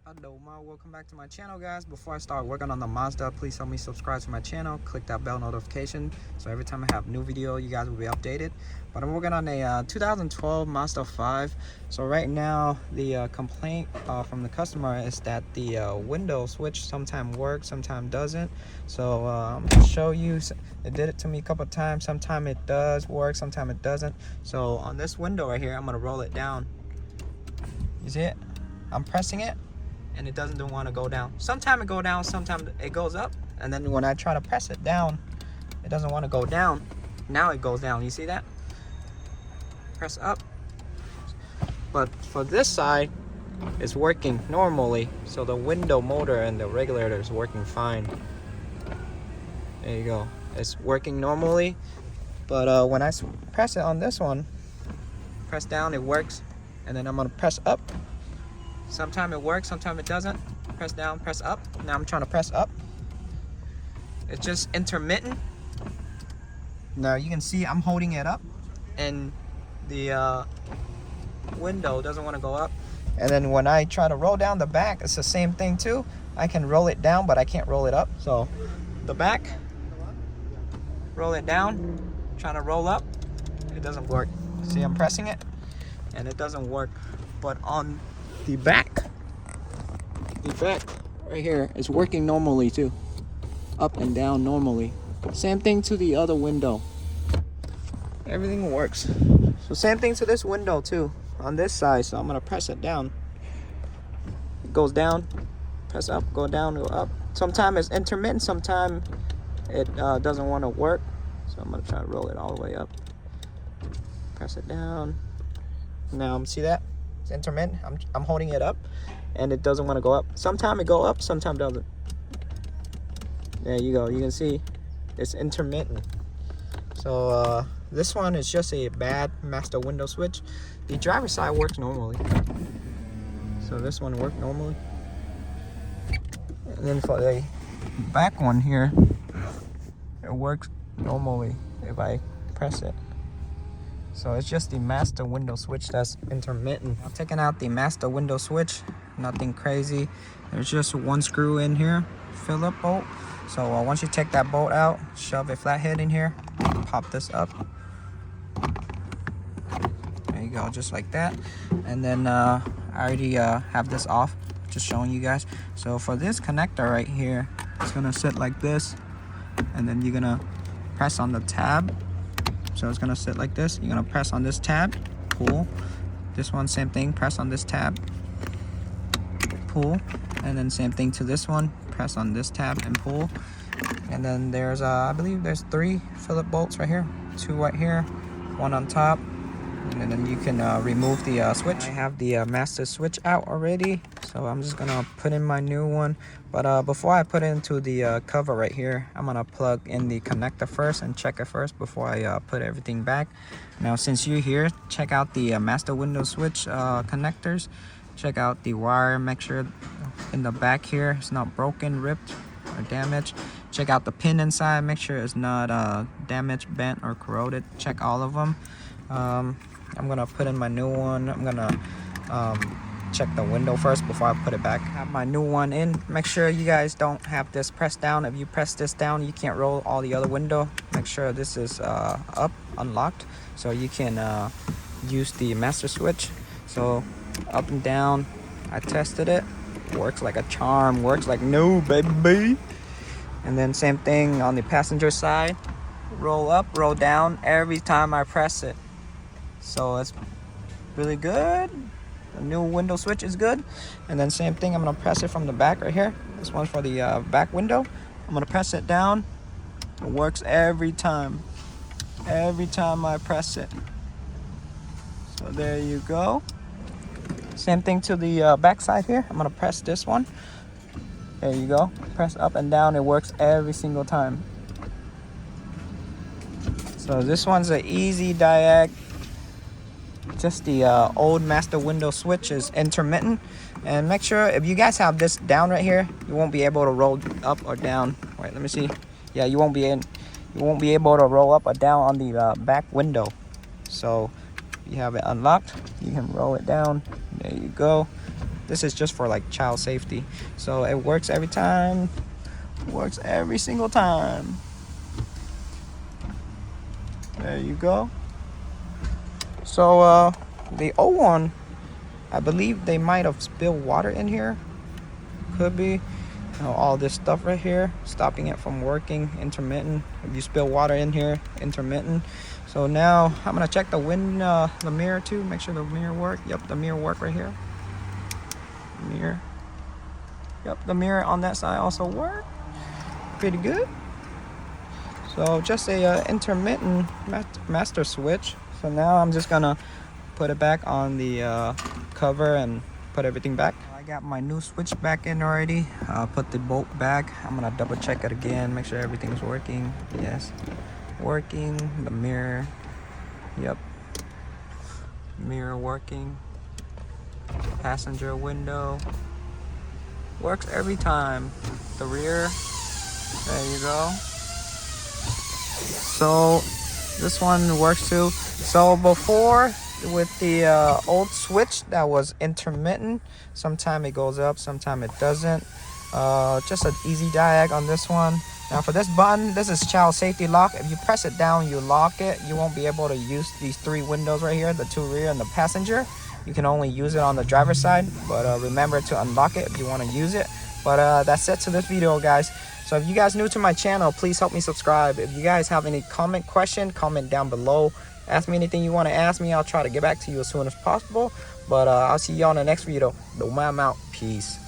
Hello, welcome back to my channel, guys. Before I start working on the Mazda, please help me subscribe to my channel, click that bell notification so every time I have new video you guys will be updated. But I'm working on a 2012 Mazda 5. So right now the complaint from the customer is that the window switch sometimes works, sometimes doesn't. So I'm gonna show you. It did it to me a couple of times. Sometimes it does work, sometimes it doesn't. So on this window right here, I'm gonna roll it down. You see it? I'm pressing it and it doesn't want to go down. Sometimes it goes down, sometimes it goes up, and then when I try to press it down, it doesn't want to go down. Now it goes down. You see that? Press up. But for this side, it's working normally. So the window motor and the regulator is working fine. There you go. It's working normally. But when I press it on this one, press down, it works. And then I'm gonna press up. Sometimes it works, sometimes it doesn't. Press down, press up. Now I'm trying to press up. It's just intermittent. Now you can see I'm holding it up and the window doesn't want to go up. And then when I try to roll down the back, it's the same thing too. I can roll it down, but I can't roll it up. So the back, roll it down, trying to roll up, it doesn't work. See, I'm pressing it and it doesn't work. But on the back right here is working normally too, up and down normally. Same thing to the other window, everything works. So same thing to this window too on this side. So I'm gonna press it down, it goes down, press up, go down, go up. Sometimes it's intermittent, sometimes it doesn't want to work. So I'm gonna try to roll it all the way up, press it down. Now see that? It's intermittent. I'm holding it up and it doesn't want to go up. Sometimes it go up, sometimes doesn't. There you go. You can see it's intermittent. So this one is just a bad master window switch. The driver's side works normally. So this one worked normally. And then for the back one here, it works normally if I press it. So it's just the master window switch that's intermittent. I'm taking out the master window switch, nothing crazy. There's just one screw in here, Phillips bolt. So once you take that bolt out, shove a flathead in here, pop this up. There you go, just like that. And then I already have this off, just showing you guys. So for this connector right here, it's gonna sit like this, and then you're gonna press on the tab. So it's gonna sit like this. You're gonna press on this tab, pull. This one, same thing, press on this tab, pull. And then same thing to this one, press on this tab and pull. And then there's I believe there's 3 Phillips bolts right here, 2 right here, 1 on top. And then you can remove the switch. I have the master switch out already, so I'm just gonna put in my new one. But before I put it into the cover right here, I'm gonna plug in the connector first and check it first before I put everything back. Now since you're here, check out the master window switch connectors. Check out the wire, make sure in the back here it's not broken, ripped, or damaged. Check out the pin inside, make sure it's not damaged, bent, or corroded. Check all of them. I'm gonna put in my new one. I'm gonna check the window first before I put it back. Have my new one in. Make sure you guys don't have this pressed down. If you press this down, you can't roll all the other window. Make sure this is up, unlocked, so you can use the master switch. So up and down, I tested it. Works like a charm, works like no baby. And then same thing on the passenger side. Roll up, roll down every time I press it. So it's really good. The new window switch is good. And then same thing, I'm gonna press it from the back right here. This one's for the back window. I'm gonna press it down. It works every time. Every time I press it. So there you go. Same thing to the back side here. I'm gonna press this one. There you go. Press up and down. It works every single time. So this one's an easy diag. Just the old master window switch is intermittent. And make sure if you guys have this down right here, you won't be able to roll up or down. Wait, let me see. Yeah, you won't be able to roll up or down on the back window. So you have it unlocked, you can roll it down. There you go. This is just for like child safety. So it works every time. Works every single time. There you go. So the old one, I believe they might have spilled water in here. Could be. You know, all this stuff right here, stopping it from working. Intermittent. If you spill water in here, intermittent. So now I'm gonna check the mirror too. Make sure the mirror work. Yep, the mirror work right here. Mirror. Yep, the mirror on that side also work. Pretty good. So just a intermittent master switch. So now I'm just gonna put it back on the cover and put everything back. I got my new switch back in already. Put the bolt back. I'm gonna double check it again, make sure everything's working. Yes, working. The mirror, yep, mirror working. Passenger window works every time. The rear, there you go. So this one works too. So before, with the old switch that was intermittent, sometime it goes up, sometime it doesn't. Just an easy diag on this one. Now for this button, this is child safety lock. If you press it down, you lock it. You won't be able to use these 3 windows right here, the 2 rear and the passenger. You can only use it on the driver's side, but remember to unlock it if you want to use it. But that's it to this video, guys. So if you guys new to my channel, please help me subscribe. If you guys have any question, comment down below. Ask me anything you want to ask me. I'll try to get back to you as soon as possible. But I'll see y'all in the next video. I'm out. Peace.